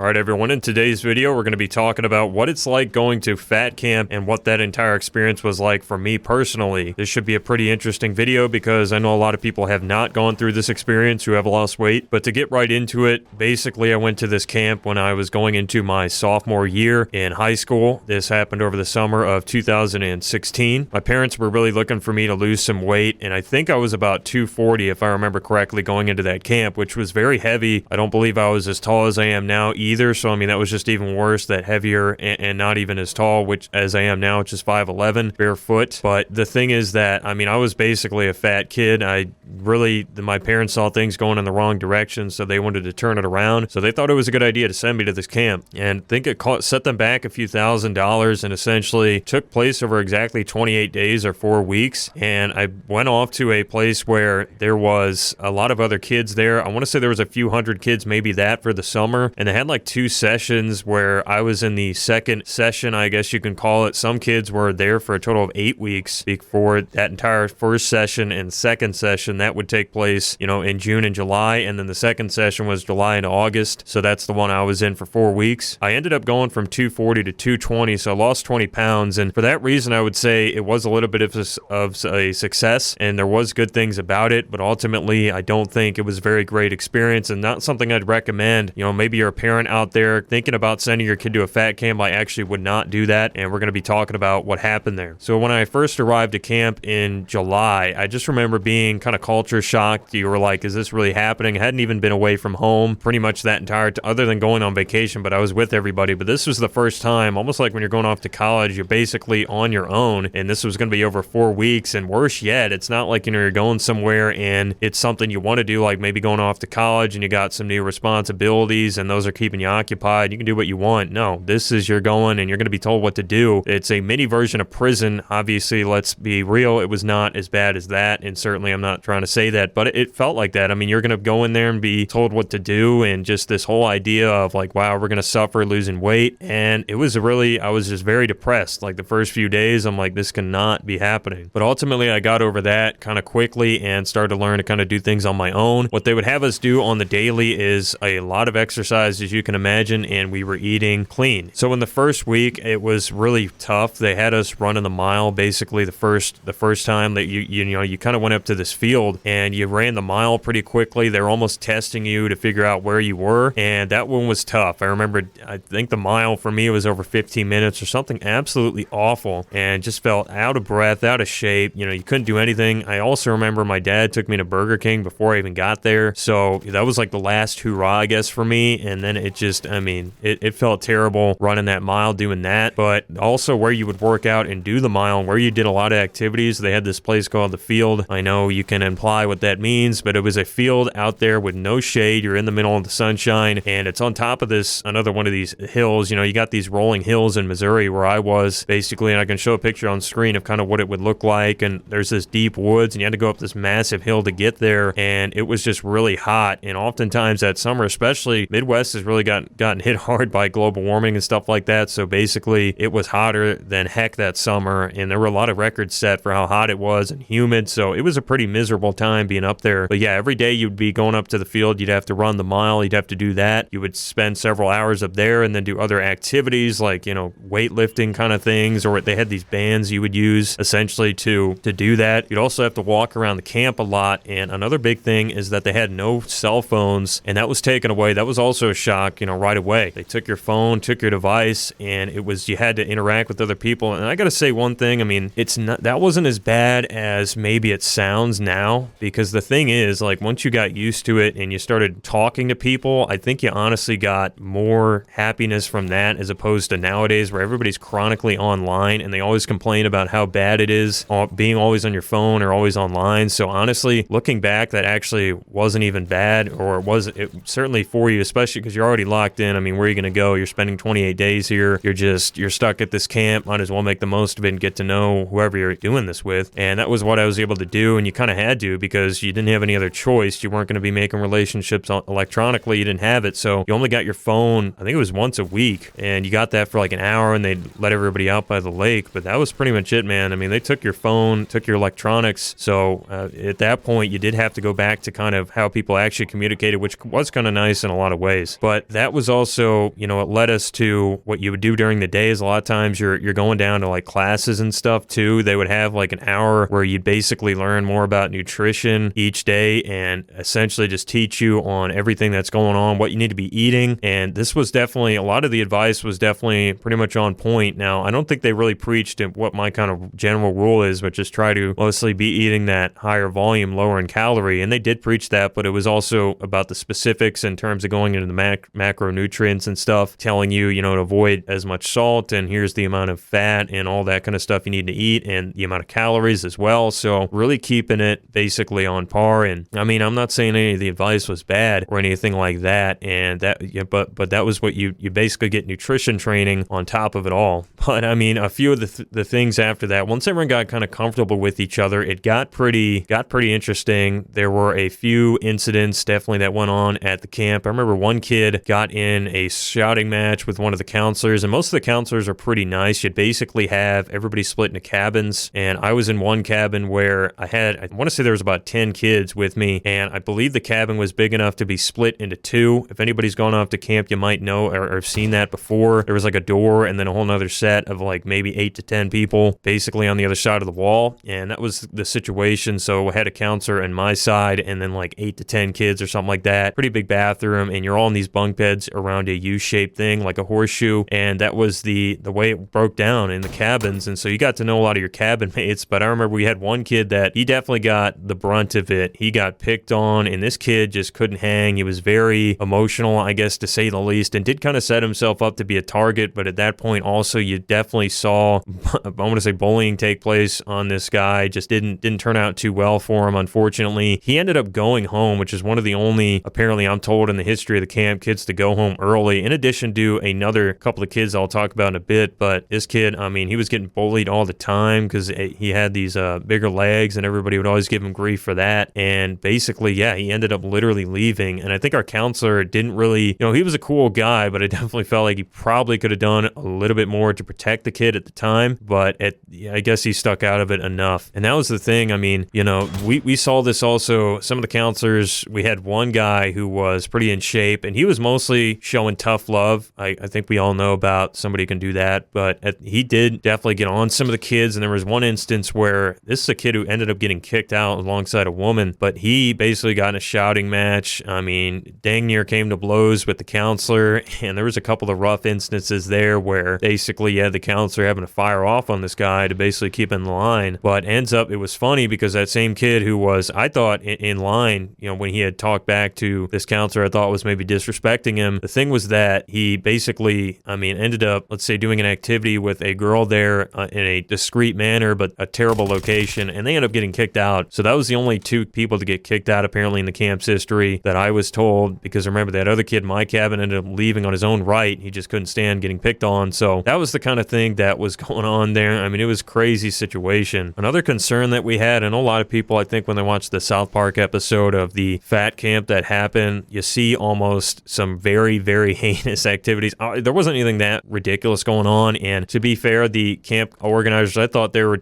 Alright everyone, in today's video we're going to be talking about what it's like going to fat camp and what that entire experience was like for me personally. This should be a pretty interesting video because I know a lot of people have not gone through this experience who have lost weight. But to get right into it, basically I went to this camp when I was going into my sophomore year in high school. This happened over the summer of 2016. My parents were really looking for me to lose some weight, and I think I was about 240 if I remember correctly going into that camp, which was very heavy. I don't believe I was as tall as I am now either, so I mean that was just even worse, that heavier and not even as tall which as I am now, which is 5'11", barefoot. But the thing is that I mean I was basically a fat kid. My parents saw things going in the wrong direction, so they wanted to turn it around. So they thought it was a good idea to send me to this camp, and I think it set them back a few $1,000s, and essentially took place over exactly 28 days or 4 weeks. And I went off to a place where there was a lot of other kids there. I want to say there was a few hundred kids, maybe that, for the summer, and they had like 2 sessions where I was in the second session, I guess you can call it. Some kids were there for a total of 8 weeks before that entire first session and second session. That would take place, in June and July, and then the second session was July and August. So that's the one I was in for 4 weeks. I ended up going from 240 to 220, so I lost 20 pounds, and for that reason I would say it was a little bit of a success, and there was good things about it, but ultimately I don't think it was a very great experience and not something I'd recommend. Maybe you're a parent out there thinking about sending your kid to a fat camp. I actually would not do that, and we're going to be talking about what happened there. So when I first arrived at camp in July, I just remember being kind of culture shocked. You were like, is this really happening? I hadn't even been away from home pretty much that entire other than going on vacation, but I was with everybody. But this was the first time, almost like when you're going off to college, you're basically on your own, and this was going to be over 4 weeks. And worse yet, it's not like you're going somewhere and it's something you want to do, like maybe going off to college and you got some new responsibilities and those are keeping you occupied. You can do what you want. No, this is you're going and you're going to be told what to do. It's a mini version of prison. Obviously, let's be real, it was not as bad as that, and certainly I'm not trying to say that, but it felt like that. I mean, you're going to go in there and be told what to do, and just this whole idea of like, wow, we're going to suffer losing weight. And it was I was just very depressed. Like the first few days, I'm like, this cannot be happening. But ultimately, I got over that kind of quickly and started to learn to kind of do things on my own. What they would have us do on the daily is a lot of exercise, as you can imagine, and we were eating clean. So in the first week, it was really tough. They had us running the mile basically the first time that you kind of went up to this field and you ran the mile pretty quickly. They were almost testing you to figure out where you were, and that one was tough. I remember, I think the mile for me was over 15 minutes or something absolutely awful, and just felt out of breath, out of shape. You couldn't do anything. I also remember my dad took me to Burger King before I even got there, so that was like the last hurrah, I guess, for me. And then it just, it felt terrible running that mile, doing that. But also where you would work out and do the mile, and where you did a lot of activities, they had this place called the Field. I know you can imply what that means, but it was a field out there with no shade. You're in the middle of the sunshine, and it's on top of another one of these hills. You got these rolling hills in Missouri where I was basically, and I can show a picture on screen of kind of what it would look like. And there's this deep woods, and you had to go up this massive hill to get there, and it was just really hot. And oftentimes that summer, especially Midwest, has really gotten hit hard by global warming and stuff like that. So basically it was hotter than heck that summer, and there were a lot of records set for how hot it was and humid. So it was a pretty miserable time being up there. But yeah, every day you'd be going up to the field, you'd have to run the mile, you'd have to do that. You would spend several hours up there and then do other activities like, weightlifting kind of things, or they had these bands you would use essentially to do that. You'd also have to walk around the camp a lot. And another big thing is that they had no cell phones, and that was taken away. That was also a shock, right away. They took your phone, took your device, and you had to interact with other people. And I got to say one thing, that wasn't as bad as maybe it sounds now, because the thing is, like, once you got used to it and you started talking to people, I think you honestly got more happiness from that, as opposed to nowadays where everybody's chronically online and they always complain about how bad it is being always on your phone or always online. So honestly, looking back, that actually wasn't even bad, or it certainly for you, especially because you're already locked in. Where are you going to go? You're spending 28 days here. You're stuck at this camp. Might as well make the most of it and get to know whoever you're doing this with. And that was what I was able to do. And you kind of had to, because you didn't have any other choice. You weren't going to be making relationships electronically. You didn't have it. So you only got your phone, I think it was once a week, and you got that for like an hour, and they'd let everybody out by the lake. But that was pretty much it, man. They took your phone, took your electronics. So at that point, you did have to go back to kind of how people actually communicated, which was kind of nice in a lot of ways. But that was also, you know, it led us to what you would do during the days. A lot of times you're going down to like classes and stuff too. They would have like an hour where you'd basically learn more about nutrition each day and essentially just teach you on everything that's going on, what you need to be eating. And this was definitely, a lot of the advice was definitely pretty much on point. Now, I don't think they really preached what my kind of general rule is, but just try to mostly be eating that higher volume, lower in calorie. And they did preach that, but it was also about the specifics in terms of going into the macronutrients and stuff, telling you, you know, to avoid as much salt, and here's the amount of fat and all that kind of stuff you need to eat, and the amount of calories as well. So really keeping it basically on par. And I mean, I'm not saying any of the advice was bad or anything like that, and that, yeah, but that was what you basically get nutrition training on top of it all. But I mean, a few of the things after that, once everyone got kind of comfortable with each other, it got pretty interesting. There were a few incidents definitely that went on at the camp. I remember one kid got in a shouting match with one of the counselors, and most of the counselors are pretty nice. You'd basically have everybody split into cabins, and I was in one cabin where I want to say there was about 10 kids with me, and I believe the cabin was big enough to be split into two. If anybody's gone off to camp, you might know or have seen that before. There was like a door and then a whole nother set of like maybe 8 to 10 people basically on the other side of the wall, and that was the situation. So I had a counselor on my side and then like 8 to 10 kids or something like that. Pretty big bathroom, and you're all in these bunk beds around a U-shaped thing like a horseshoe, and that was the way it broke down in the cabins. And so you got to know a lot of your cabin mates. But I remember we had one kid that he definitely got the brunt of it. He got picked on, and this kid just couldn't hang. He was very emotional, I guess, to say the least, and did kind of set himself up to be a target. But at that point also, you definitely saw, I want to say, bullying take place on this guy. Just didn't turn out too well for him, unfortunately. He ended up going home, which is one of the only, apparently I'm told, in the history of the camp, kids to go home early, in addition to another couple of kids I'll talk about in a bit. But this kid, I mean, he was getting bullied all the time because he had these bigger legs, and everybody would always give him grief for that. And basically, yeah, he ended up literally leaving. And I think our counselor didn't really, you know, he was a cool guy, but I definitely felt like he probably could have done a little bit more to protect the kid at the time. But I guess he stuck out of it enough. And that was the thing. I mean, you know, we saw this also. Some of the counselors, we had one guy who was pretty in shape, and he was mostly showing tough love. I think we all know about somebody who can do that, but he did definitely get on some of the kids. And there was one instance where this is a kid who ended up getting kicked out alongside a woman, but he basically got in a shouting match. I mean, dang near came to blows with the counselor, and there was a couple of rough instances there where basically you had the counselor having to fire off on this guy to basically keep in line. But ends up, it was funny because that same kid who was, I thought, in line, you know, when he had talked back to this counselor, I thought was maybe disrespecting him. The thing was that he basically, I mean, ended up, let's say, doing an activity with a girl there in a discreet manner, but a terrible location, and they ended up getting kicked out. So that was the only two people to get kicked out apparently in the camp's history that I was told, because remember that other kid in my cabin ended up leaving on his own right. He just couldn't stand getting picked on. So that was the kind of thing that was going on there. I mean, it was a crazy situation. Another concern that we had, and a lot of people, I think when they watched the South Park episode of the fat camp that happened, you see almost some very, very heinous activities. There wasn't anything that ridiculous going on. And to be fair, the camp organizers, I thought they were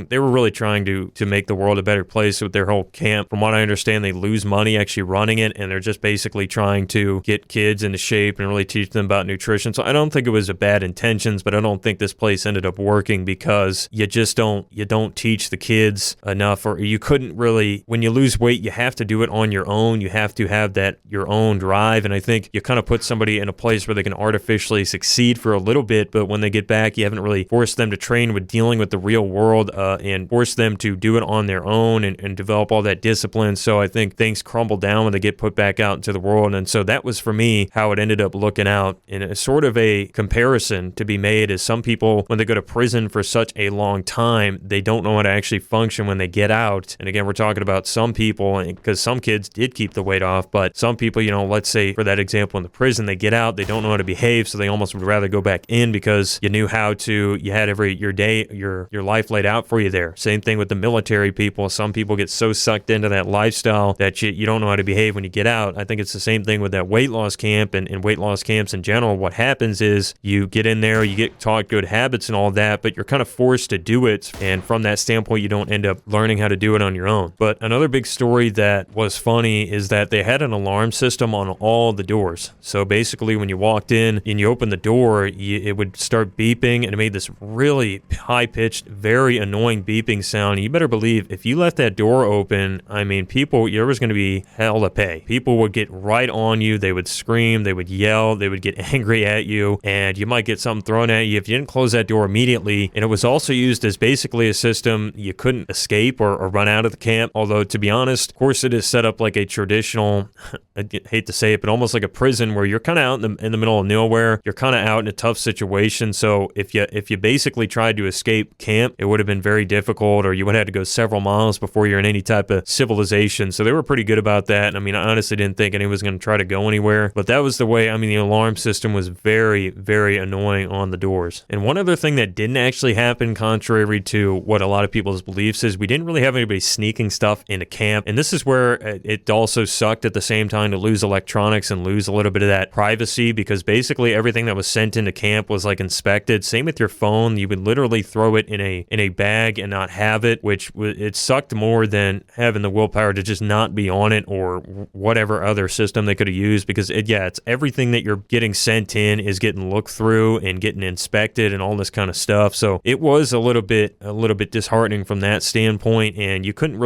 really trying to make the world a better place with their whole camp. From what I understand, they lose money actually running it, and they're just basically trying to get kids into shape and really teach them about nutrition. So I don't think it was a bad intentions, but I don't think this place ended up working because you don't teach the kids enough, or you couldn't really, when you lose weight, you have to do it on your own. You have to have that, your own drive. And I think you kind of put somebody in a place where they can artificially succeed for a little bit, but when they get back, you haven't really forced them to train with dealing with the real world and force them to do it on their own and develop all that discipline. So I think things crumble down when they get put back out into the world. And so that was for me how it ended up looking out. And a sort of a comparison to be made is some people, when they go to prison for such a long time, they don't know how to actually function when they get out. And again, we're talking about some people, because some kids did keep the weight off, but some people, you know, let's say for that example in the prison, they get out, they don't know how to behave, so they almost would rather go back in because you knew how to, you had your day, your life laid out for you there. Same thing with the military people. Some people get so sucked into that lifestyle that you don't know how to behave when you get out. I think it's the same thing with that weight loss camp and weight loss camps in general. What happens is you get in there, you get taught good habits and all that, but you're kind of forced to do it. And from that standpoint, you don't end up learning how to do it on your own. But another big story that was funny is that they had an alarm system on all the doors. doors. So basically when you walked in and you opened the door, it would start beeping, and it made this really high-pitched, very annoying beeping sound. And you better believe if you left that door open, I mean, there was going to be hell to pay. People would get right on you. They would scream, they would yell, they would get angry at you, and you might get something thrown at you if you didn't close that door immediately. And it was also used as basically a system you couldn't escape or run out of the camp. Although, to be honest, of course, it is set up like a traditional, I hate to say it, but almost like a prison where you're kind of out in the middle of nowhere. You're kind of out in a tough situation. So if you basically tried to escape camp, it would have been very difficult, or you would have had to go several miles before you're in any type of civilization. So they were pretty good about that. I mean, I honestly didn't think anyone was going to try to go anywhere, but that was the way. I mean, the alarm system was very, very annoying on the doors. And one other thing that didn't actually happen, contrary to what a lot of people's beliefs, is we didn't really have anybody sneaking stuff into camp. And this is where it also sucked at the same time to lose electronics and lose a little bit of that privacy, because basically everything that was sent into camp was like inspected. Same with your phone. You would literally throw it in a bag and not have it, which it sucked more than having the willpower to just not be on it, or whatever other system they could have used, because it's everything that you're getting sent in is getting looked through and getting inspected and all this kind of stuff. So it was a little bit disheartening from that standpoint, and you wouldn't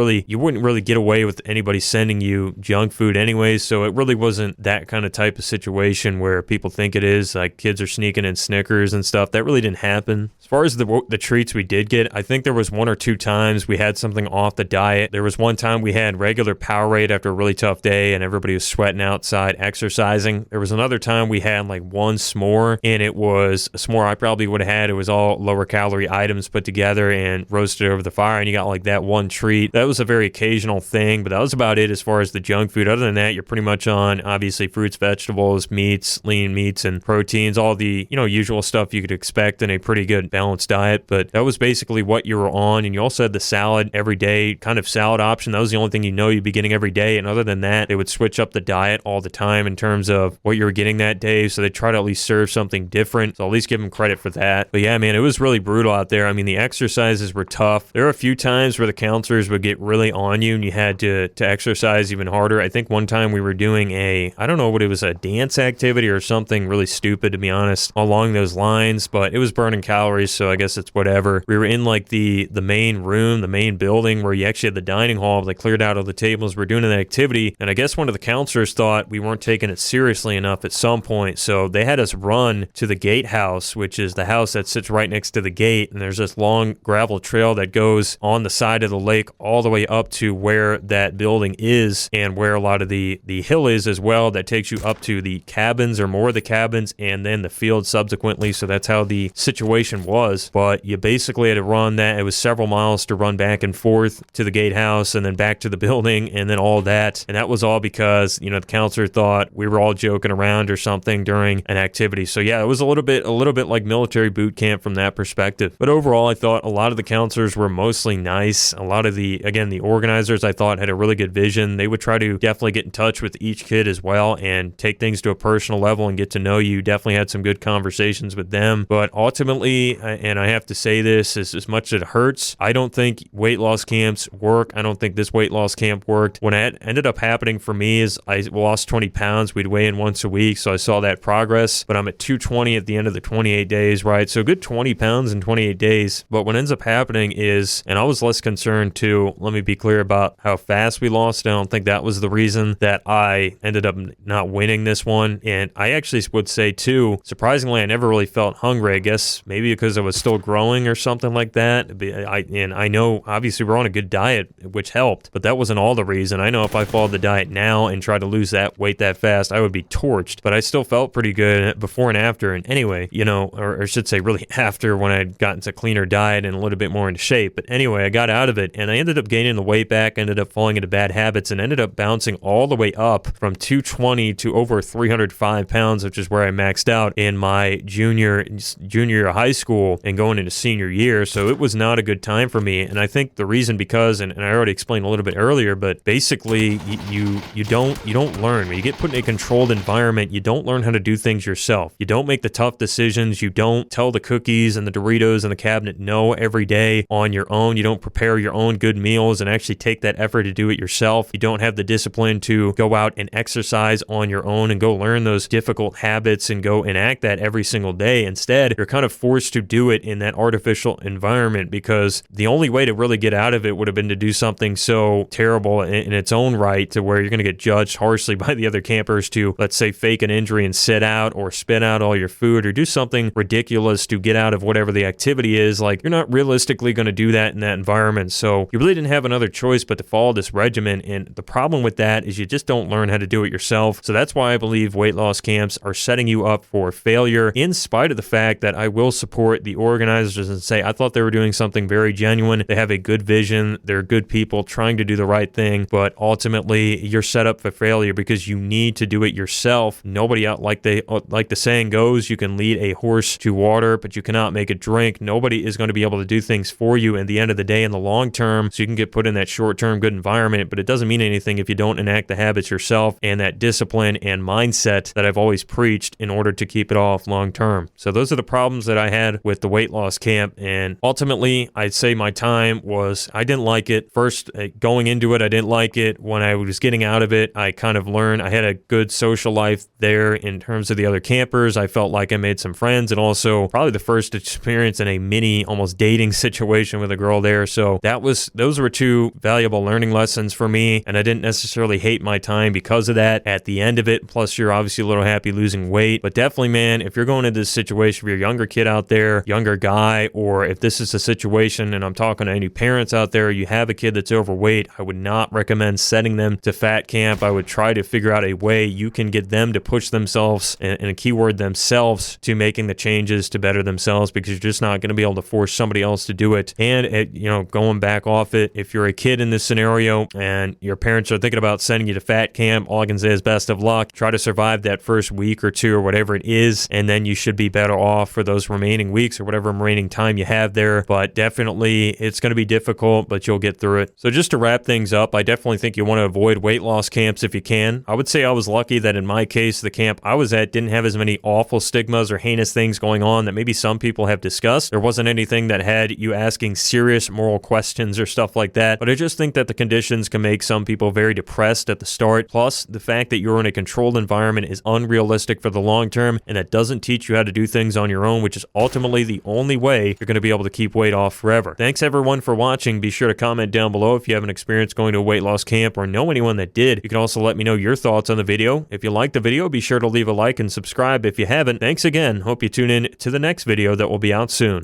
really get away with anybody sending you junk food anyways. So it really wasn't that kind of type of situation where people think it is, like kids are sneaking in Snickers and stuff. That really didn't happen. As far as the treats we did get, I think there was 1 or 2 times we had something off the diet. There was one time we had regular Powerade after a really tough day and everybody was sweating outside exercising. There was another time we had like one s'more, and it was a s'more I probably would have had. It was all lower calorie items put together and roasted over the fire, and you got like that one treat. That was a very occasional thing, but that was about it as far as the junk food. Other than that, you're pretty much on obviously fruits, vegetables, meats, lean meats, and proteins, all the usual stuff you could expect in a pretty good balanced diet. But that was basically what you were on. And you also had the salad every day, kind of salad option. That was the only thing you'd be getting every day. And other than that, they would switch up the diet all the time in terms of what you were getting that day. So they try to at least serve something different. So at least give them credit for that. But yeah, man, it was really brutal out there. I mean, the exercises were tough. There were a few times where the counselors would get really on you and you had to exercise even harder. I think one time we were doing I don't know what it was, a dance activity or something really stupid, to be honest, along those lines, but it was burning calories, so I guess it's whatever. We were in like the main room, the main building where you actually had the dining hall. They cleared out all the tables. We're doing an activity, and I guess one of the counselors thought we weren't taking it seriously enough at some point, so they had us run to the gatehouse, which is the house that sits right next to the gate, and there's this long gravel trail that goes on the side of the lake all the way up to where that building is and where a lot of the hill is as well, that takes you up to the cabins or more of the cabins and then the field subsequently. So that's how the situation was. But you basically had to run that. It was several miles to run back and forth to the gatehouse and then back to the building and then all that. And that was all because, the counselor thought we were all joking around or something during an activity. So yeah, it was a little bit like military boot camp from that perspective. But overall, I thought a lot of the counselors were mostly nice. A lot of the organizers I thought had a really good vision. They would try to definitely get in touch with each kid as well and take things to a personal level and get to know you. Definitely had some good conversations with them. But ultimately, and I have to say this, as much as it hurts, I don't think weight loss camps work. I don't think this weight loss camp worked. When it ended up happening for me is I lost 20 pounds. We'd weigh in once a week, so I saw that progress. But I'm at 220 at the end of the 28 days, right? So a good 20 pounds in 28 days. But what ends up happening is, and I was less concerned too, let me be clear about how fast we lost. I don't think that was the reason that I ended up not winning this one. And I actually would say too, surprisingly, I never really felt hungry. I guess maybe because I was still growing or something like that. I know obviously we're on a good diet, which helped, but that wasn't all the reason. I know if I followed the diet now and tried to lose that weight that fast, I would be torched, but I still felt pretty good before and after. And anyway, or I should say really after, when I'd gotten to a cleaner diet and a little bit more into shape. But anyway, I got out of it and I ended up gaining the weight back, ended up falling into bad habits and ended up bouncing all the way up from 220 to over 305 pounds, which is where I maxed out in my junior year of high school and going into senior year. So it was not a good time for me. And I think the reason because, and I already explained a little bit earlier, but basically you don't learn. When you get put in a controlled environment, you don't learn how to do things yourself. You don't make the tough decisions. You don't tell the cookies and the Doritos in the cabinet no every day on your own. You don't prepare your own good meals and actually take that effort to do it yourself. You don't have the discipline to go out and exercise on your own and go learn those difficult habits and go enact that every single day. Instead, you're kind of forced to do it in that artificial environment, because the only way to really get out of it would have been to do something so terrible in its own right, to where you're going to get judged harshly by the other campers to, let's say, fake an injury and sit out or spit out all your food or do something ridiculous to get out of whatever the activity is. Like, you're not realistically going to do that in that environment. So you really didn't have another choice but to follow this regimen. And the problem with that is you just don't learn how to do it yourself. So that's why I believe weight loss camps are setting you up for failure, in spite of the fact that I will support the organizers and say I thought they were doing something very genuine. They have a good vision. They're good people trying to do the right thing, but ultimately you're set up for failure because you need to do it yourself. Nobody out, like the saying goes, you can lead a horse to water, but you cannot make it drink. Nobody is going to be able to do things for you at the end of the day in the long term. So you can get put in that short-term good environment, but it doesn't mean anything if you don't enact the habits yourself and that discipline and mindset that I've always preached in order to keep it off long term. So those are the problems that I had with the weight loss camp. And ultimately, I'd say my time was, I didn't like it. First, going into it, I didn't like it. When I was getting out of it, I kind of learned I had a good social life there in terms of the other campers. I felt like I made some friends, and also probably the first experience in a mini almost dating situation with a girl there. So those were two valuable learning lessons for me, and I didn't necessarily hate my time because of that at the end of it. Plus, you're obviously a little happy losing weight. But definitely, man, if you're going into this situation, if you're a younger kid out there, younger guy, or if this is a situation, and I'm talking to any parents out there, you have a kid that's overweight, I would not recommend setting them to fat camp. I would try to figure out a way you can get them to push themselves, and a keyword themselves, to making the changes to better themselves, because you're just not going to be able to force somebody else to do it. And going back off it, if you're a kid in this scenario and your parents are thinking about sending you to fat camp, all I can say is best of luck. Try to survive that first week or two or whatever it is, and then you should be better off for those remaining weeks or whatever remaining time you have there. But definitely it's going to be difficult, but you'll get through it. So just to wrap things up, I definitely think you want to avoid weight loss camps if you can. I would say I was lucky that in my case, the camp I was at didn't have as many awful stigmas or heinous things going on that maybe some people have discussed. There wasn't anything that had you asking serious moral questions or stuff like that. But I just think that the conditions can make some people very depressed at the start. Plus, the fact that you're in a controlled environment is unrealistic for the long term, and that doesn't teach you how to do things on your own, which is ultimately the only way you're going to be able to keep weight off forever. Thanks everyone for watching. Be sure to comment down below if you have an experience going to a weight loss camp or know anyone that did. You can also let me know your thoughts on the video. If you liked the video, be sure to leave a like and subscribe if you haven't. Thanks again. Hope you tune in to the next video that will be out soon.